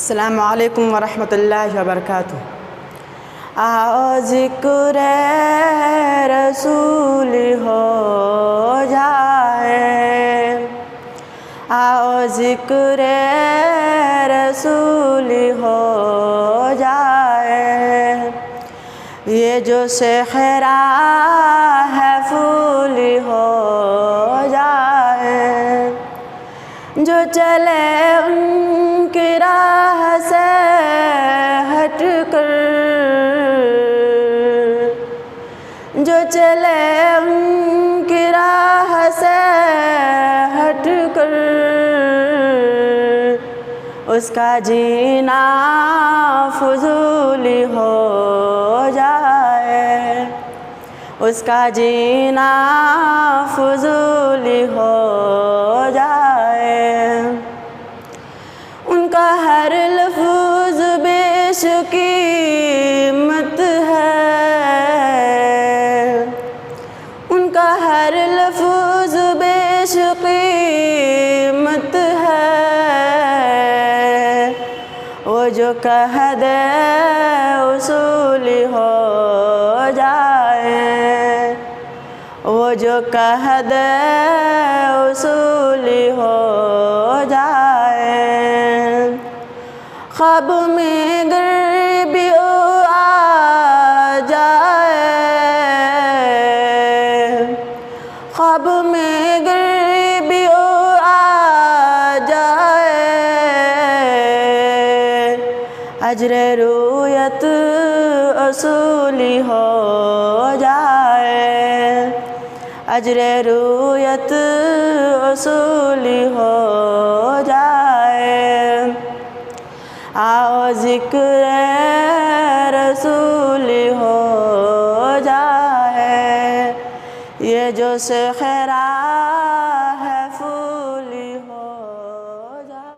السلام علیکم ورحمۃ اللہ وبرکاتہ۔ آؤ ذکر رسول ہو جائے، آؤ ذکر رسول ہو جائے، یہ جو صحرا ہے پھول ہو جائے، جو چلے ان کی راہ سے ہٹ کر، جو چلے ان کی راہ سے ہٹ کر، اس کا جینا فضول ہو جائے، اس کا جینا فضول ہو جائے، ان کا ہر لفظ بیش قیمت ہے، ان کا ہر لفظ بیش قیمت ہے، وہ جو کہہ دے اصول ہو جائے، وہ جو کہہ دے اصول ہو جائے، خواب میں گر بھی آ جائے، خواب میں گر بھی آ جائے، اجر رویت اصول ہو جائے، اجر رویت اصول ہو جائے، آؤ ذکر رسول ہو جائے، یہ جو صحرا